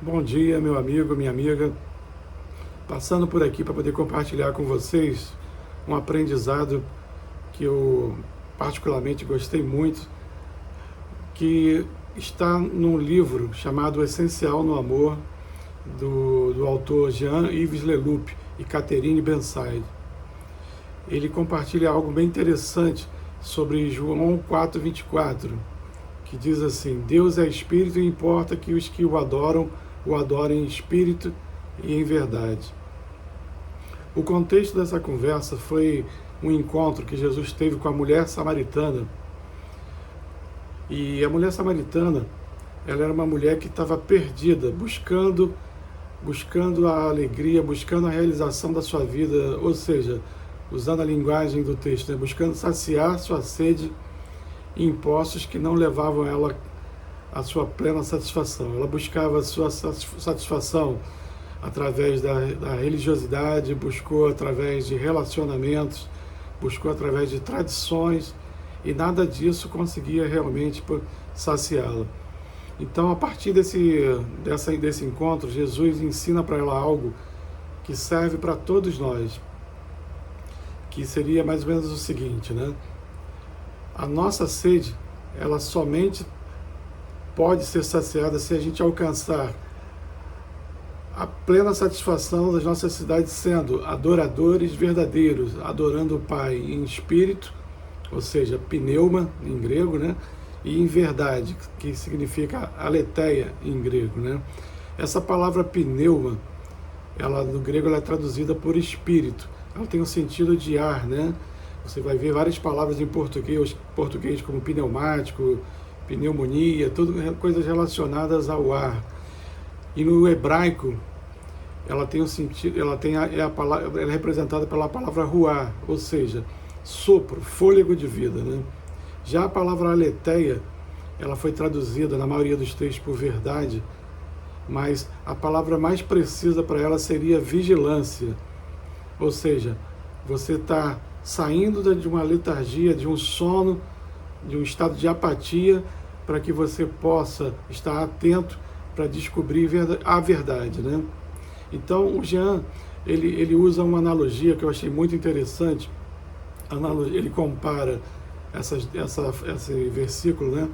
Bom dia, meu amigo, minha amiga. Passando por aqui para poder compartilhar com vocês um aprendizado que eu particularmente gostei muito, que está num livro chamado Essencial no Amor, do autor Jean-Yves Leloup e Catherine Benside. Ele compartilha algo bem interessante sobre João 4:24, que diz assim: Deus é espírito e importa que os que o adorem em espírito e em verdade. O contexto dessa conversa foi um encontro que Jesus teve com a mulher samaritana. E a mulher samaritana, ela era uma mulher que estava perdida, buscando a alegria, buscando a realização da sua vida, ou seja, usando a linguagem do texto, né? Buscando saciar sua sede em postos que não levavam ela à sua plena satisfação. Ela buscava a sua satisfação através da religiosidade, buscou através de relacionamentos, buscou através de tradições, e nada disso conseguia realmente saciá-la. Então, a partir desse encontro, Jesus ensina para ela algo que serve para todos nós, que seria mais ou menos o seguinte, né? A nossa sede, ela somente pode ser saciada se a gente alcançar a plena satisfação das nossas necessidades sendo adoradores verdadeiros, adorando o Pai em espírito, ou seja, pneuma em grego, né? E em verdade, que significa aletheia em grego, né? Essa palavra pneuma, ela no grego ela é traduzida por espírito. Ela tem o sentido de ar, né? Você vai ver várias palavras em português como pneumático, pneumonia, tudo coisas relacionadas ao ar. E no hebraico, ela tem o sentido, ela é representada pela palavra ruá, ou seja, sopro, fôlego de vida, né? Já a palavra aletheia, ela foi traduzida na maioria dos textos por verdade, mas a palavra mais precisa para ela seria vigilância, ou seja, você está saindo de uma letargia, de um sono, de um estado de apatia, para que você possa estar atento para descobrir a verdade, né? Então, o Jean, ele usa uma analogia que eu achei muito interessante. Ele compara esse versículo, né,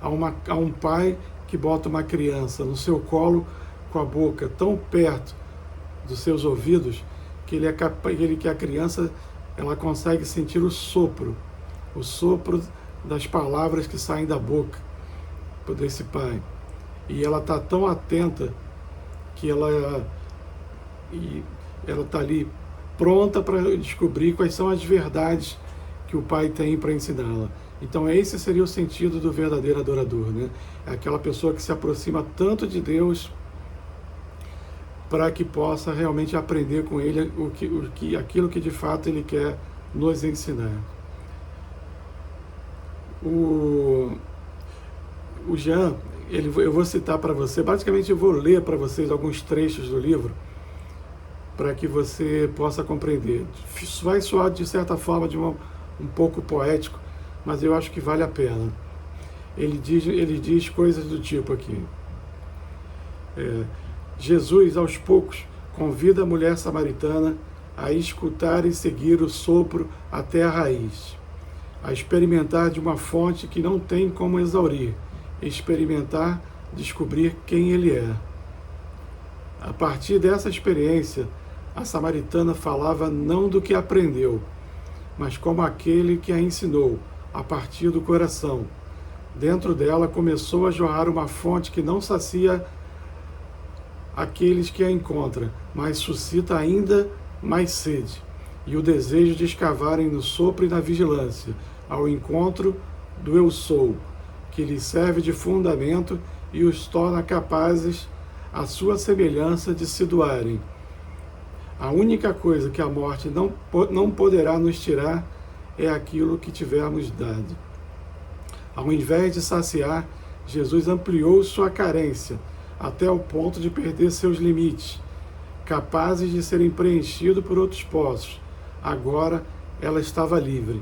a um pai que bota uma criança no seu colo com a boca tão perto dos seus ouvidos que a criança ela consegue sentir o sopro das palavras que saem da boca desse pai. E ela está tão atenta que ela está ali pronta para descobrir quais são as verdades que o Pai tem para ensiná-la. Então esse seria o sentido do verdadeiro adorador, né? É aquela pessoa que se aproxima tanto de Deus para que possa realmente aprender com Ele aquilo que de fato Ele quer nos ensinar. O Jean, eu vou citar para você, basicamente eu vou ler para vocês alguns trechos do livro, para que você possa compreender. Isso vai soar de certa forma um pouco poético, mas eu acho que vale a pena. Ele diz coisas do tipo aqui. Jesus, aos poucos, convida a mulher samaritana a escutar e seguir o sopro até a raiz, a experimentar de uma fonte que não tem como exaurir, experimentar, descobrir quem Ele é. A partir dessa experiência, a samaritana falava não do que aprendeu, mas como aquele que a ensinou, a partir do coração. Dentro dela começou a jorrar uma fonte que não sacia aqueles que a encontram, mas suscita ainda mais sede, e o desejo de escavarem no sopro e na vigilância, ao encontro do Eu Sou, que lhes serve de fundamento e os torna capazes, à sua semelhança, de se doarem. A única coisa que a morte não poderá nos tirar é aquilo que tivermos dado. Ao invés de saciar, Jesus ampliou sua carência até o ponto de perder seus limites, capazes de serem preenchidos por outros poços. Agora ela estava livre.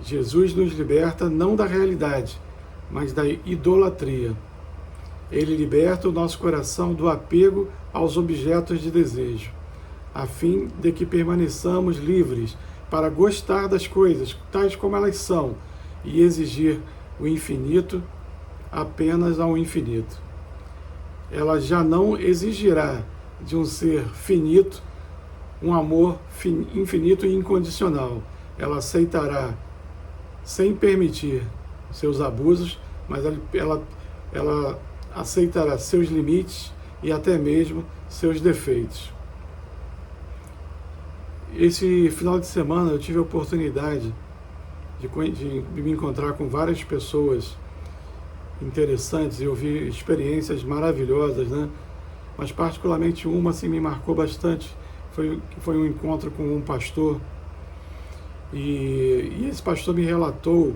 Jesus nos liberta não da realidade, mas da idolatria. Ele liberta o nosso coração do apego aos objetos de desejo, a fim de que permaneçamos livres para gostar das coisas tais como elas são e exigir o infinito apenas ao infinito. Ela já não exigirá de um ser finito um amor infinito e incondicional. Ela aceitará sem permitir seus abusos, mas ela aceitará seus limites e até mesmo seus defeitos. Esse final de semana eu tive a oportunidade de me encontrar com várias pessoas interessantes e ouvir experiências maravilhosas, né? Mas particularmente uma assim me marcou bastante, foi um encontro com um pastor e esse pastor me relatou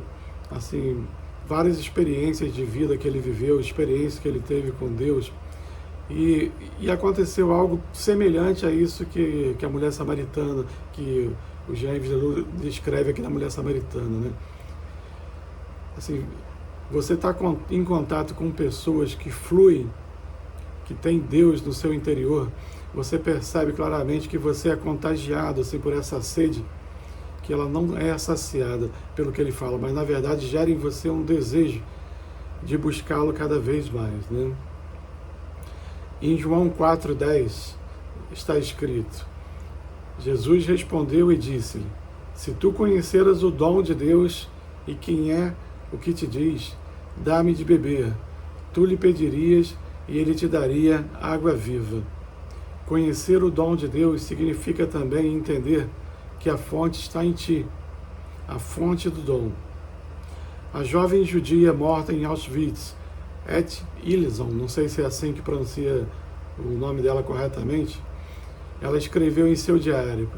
assim várias experiências de vida que ele viveu, experiências que ele teve com Deus. E aconteceu algo semelhante a isso que a mulher samaritana, que o Jean Yves descreve aqui na mulher samaritana, né? Assim, você está em contato com pessoas que fluem, que tem Deus no seu interior, você percebe claramente que você é contagiado assim, por essa sede, que ela não é saciada pelo que ele fala, mas na verdade gera em você um desejo de buscá-lo cada vez mais, né? Em João 4,10 está escrito: Jesus respondeu e disse-lhe: se tu conheceras o dom de Deus e quem é o que te diz, dá-me de beber, tu lhe pedirias e ele te daria água viva. Conhecer o dom de Deus significa também entender que a fonte está em ti, a fonte do dom. A jovem judia morta em Auschwitz, Et Ilson, não sei se é assim que pronuncia o nome dela corretamente, ela escreveu em seu diário: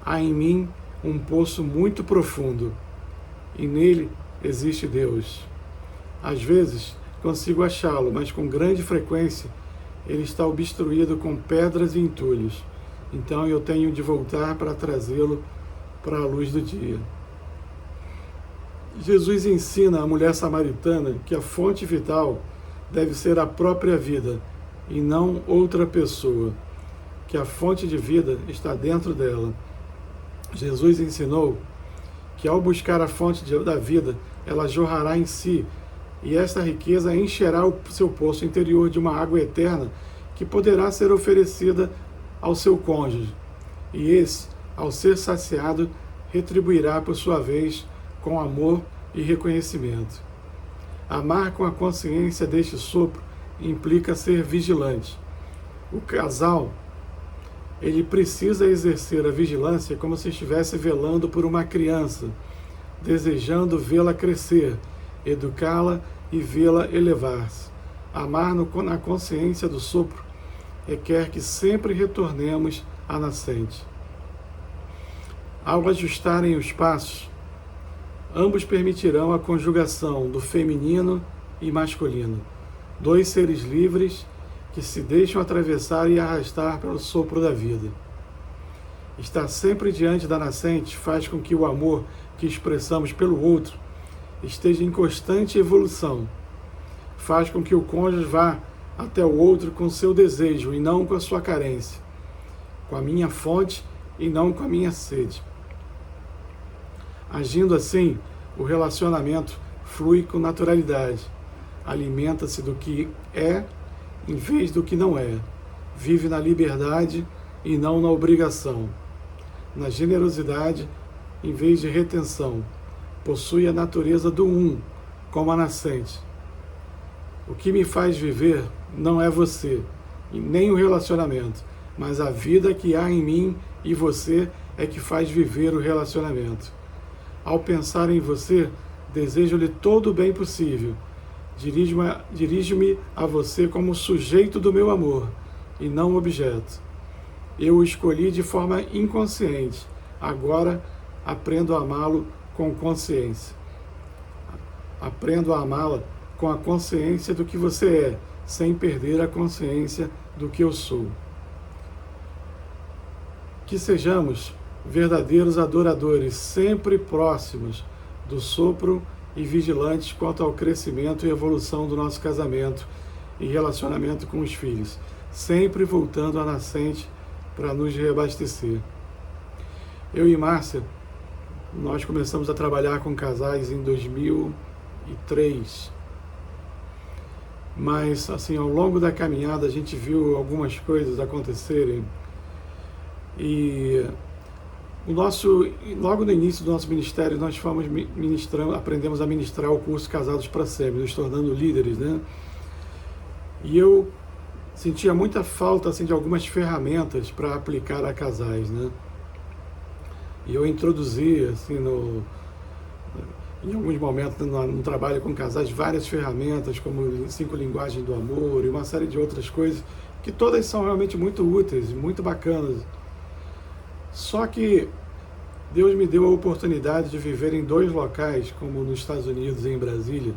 há em mim um poço muito profundo e nele existe Deus. Às vezes consigo achá-lo, mas com grande frequência ele está obstruído com pedras e entulhos. Então eu tenho de voltar para trazê-lo para a luz do dia. Jesus ensina a mulher samaritana que a fonte vital deve ser a própria vida e não outra pessoa, que a fonte de vida está dentro dela. Jesus ensinou que ao buscar a fonte da vida, ela jorrará em si, e esta riqueza encherá o seu poço interior de uma água eterna que poderá ser oferecida ao seu cônjuge, e esse, ao ser saciado, retribuirá por sua vez com amor e reconhecimento. Amar com a consciência deste sopro implica ser vigilante. O casal, ele precisa exercer a vigilância como se estivesse velando por uma criança, desejando vê-la crescer, educá-la e vê-la elevar-se. Amar na consciência do sopro requer que sempre retornemos à nascente. Ao ajustarem os passos, ambos permitirão a conjugação do feminino e masculino, dois seres livres que se deixam atravessar e arrastar pelo sopro da vida. Estar sempre diante da nascente faz com que o amor que expressamos pelo outro esteja em constante evolução. Faz com que o cônjuge vá até o outro com seu desejo e não com a sua carência, com a minha fonte e não com a minha sede. Agindo assim, o relacionamento flui com naturalidade, alimenta-se do que é em vez do que não é, vive na liberdade e não na obrigação, na generosidade em vez de retenção, possui a natureza do como a nascente. O que me faz viver não é você, e nem o relacionamento, mas a vida que há em mim e você é que faz viver o relacionamento. Ao pensar em você, desejo-lhe todo o bem possível. Dirijo-me a você como sujeito do meu amor, e não objeto. Eu o escolhi de forma inconsciente. Agora aprendo a amá-lo com consciência. Aprendo a amá-la com a consciência do que você é, sem perder a consciência do que eu sou. Que sejamos verdadeiros adoradores, sempre próximos do sopro e vigilantes quanto ao crescimento e evolução do nosso casamento e relacionamento com os filhos, sempre voltando à nascente para nos reabastecer. Eu e Márcia, nós começamos a trabalhar com casais em 2003, mas assim, ao longo da caminhada a gente viu algumas coisas acontecerem e logo no início do nosso ministério nós fomos aprendemos a ministrar o curso Casados para Sempre, nos tornando líderes, né? E eu sentia muita falta assim, de algumas ferramentas para aplicar a casais, né? E eu introduzi assim, em alguns momentos no trabalho com casais várias ferramentas, como 5 linguagens do amor e uma série de outras coisas, que todas são realmente muito úteis, muito bacanas. Só que Deus me deu a oportunidade de viver em 2 locais, como nos Estados Unidos e em Brasília,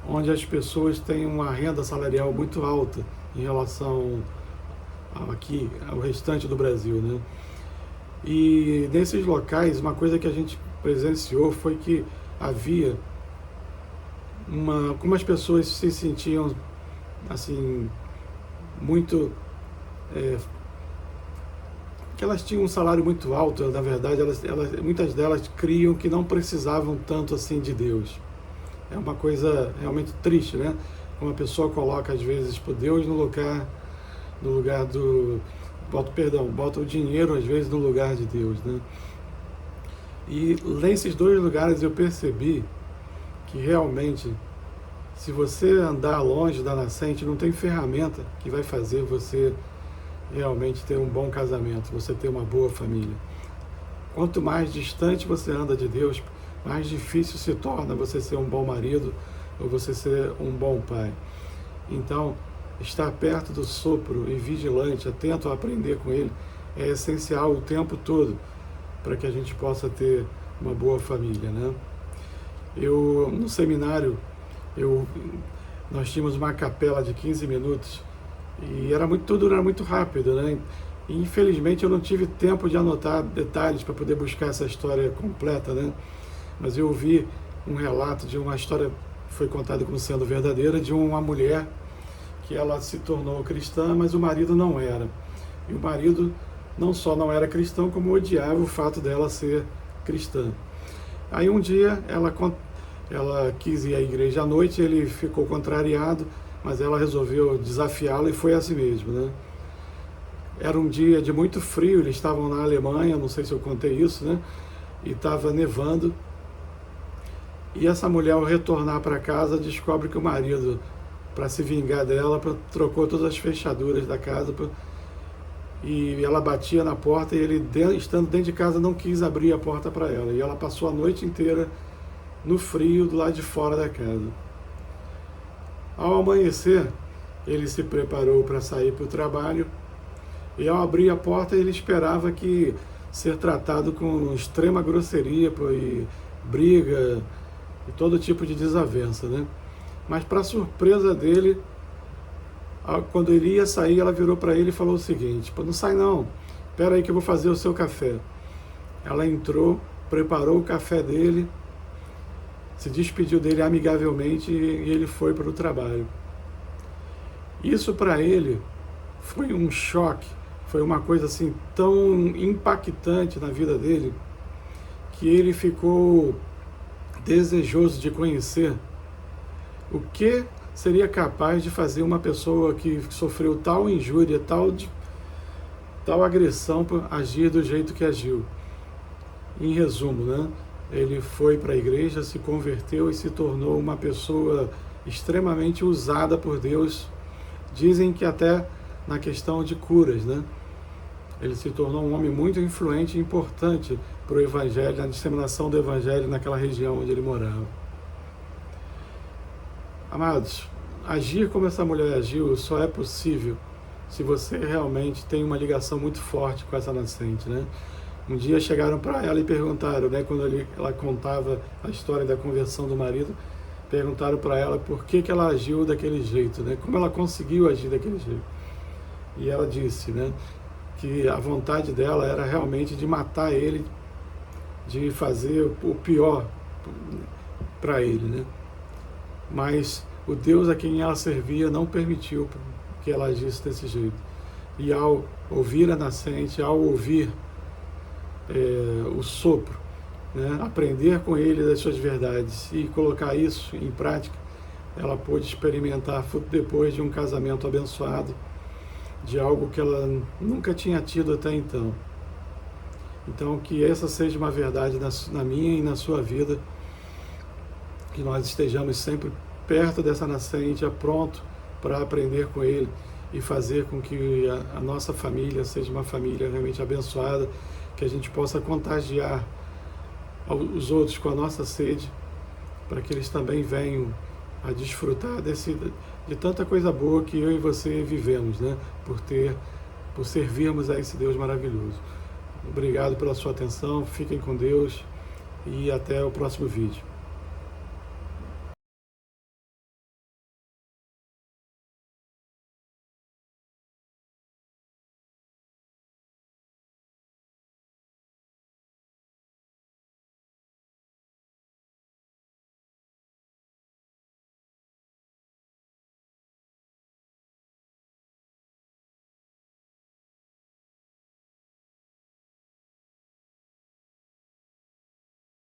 onde as pessoas têm uma renda salarial muito alta em relação aqui ao restante do Brasil, né? E nesses locais, uma coisa que a gente presenciou foi que havia como as pessoas se sentiam assim muito que elas tinham um salário muito alto, na verdade, muitas delas criam que não precisavam tanto assim de Deus. É uma coisa realmente triste, né? Uma pessoa coloca às vezes por Deus no lugar do bota o dinheiro às vezes no lugar de Deus, né? E nesses 2 lugares eu percebi que realmente, se você andar longe da nascente, não tem ferramenta que vai fazer você realmente ter um bom casamento, você ter uma boa família. Quanto mais distante você anda de Deus, mais difícil se torna você ser um bom marido ou você ser um bom pai. Então, estar perto do sopro e vigilante, atento a aprender com ele, é essencial o tempo todo para que a gente possa ter uma boa família, né? No seminário, nós tínhamos uma capela de 15 minutos e tudo era muito rápido, né? E, infelizmente eu não tive tempo de anotar detalhes para poder buscar essa história completa, né? Mas eu ouvi um relato de uma história que foi contada como sendo verdadeira, de uma mulher que ela se tornou cristã, mas o marido não era. E o marido não só não era cristão, como odiava o fato dela ser cristã. Aí um dia ela quis ir à igreja à noite, ele ficou contrariado, mas ela resolveu desafiá-lo e foi assim mesmo, né? Era um dia de muito frio, eles estavam na Alemanha, não sei se eu contei isso, né? E estava nevando. E essa mulher, ao retornar para casa, descobre que o marido, para se vingar dela, trocou todas as fechaduras da casa e ela batia na porta e ele, estando dentro de casa, não quis abrir a porta para ela. E ela passou a noite inteira no frio do lado de fora da casa. Ao amanhecer, ele se preparou para sair para o trabalho e, ao abrir a porta, ele esperava que ser tratado com extrema grosseria e briga e todo tipo de desavença, né? Mas, para surpresa dele, quando ele ia sair, ela virou para ele e falou o seguinte: não sai não, espera aí que eu vou fazer o seu café. Ela entrou, preparou o café dele, se despediu dele amigavelmente e ele foi para o trabalho. Isso para ele foi um choque, foi uma coisa assim tão impactante na vida dele, que ele ficou desejoso de conhecer o que seria capaz de fazer uma pessoa que sofreu tal injúria, tal agressão, agir do jeito que agiu. Em resumo, né? Ele foi para a igreja, se converteu e se tornou uma pessoa extremamente usada por Deus. Dizem que até na questão de curas, né? Ele se tornou um homem muito influente e importante para o evangelho, na disseminação do evangelho naquela região onde ele morava. Amados, agir como essa mulher agiu só é possível se você realmente tem uma ligação muito forte com essa nascente, né? Um dia chegaram para ela e perguntaram, né, quando ela contava a história da conversão do marido, perguntaram para ela por que ela agiu daquele jeito, né? Como ela conseguiu agir daquele jeito. E ela disse, né, que a vontade dela era realmente de matar ele, de fazer o pior para ele, né? Mas o Deus a quem ela servia não permitiu que ela agisse desse jeito. E ao ouvir a nascente, ao ouvir o sopro, né, aprender com ele das suas verdades e colocar isso em prática, ela pôde experimentar depois de um casamento abençoado, de algo que ela nunca tinha tido até então. Então, que essa seja uma verdade na minha e na sua vida, que nós estejamos sempre perto dessa nascente, pronto para aprender com ele e fazer com que a nossa família seja uma família realmente abençoada, que a gente possa contagiar os outros com a nossa sede, para que eles também venham a desfrutar de tanta coisa boa que eu e você vivemos, né? Por servirmos a esse Deus maravilhoso. Obrigado pela sua atenção, fiquem com Deus e até o próximo vídeo.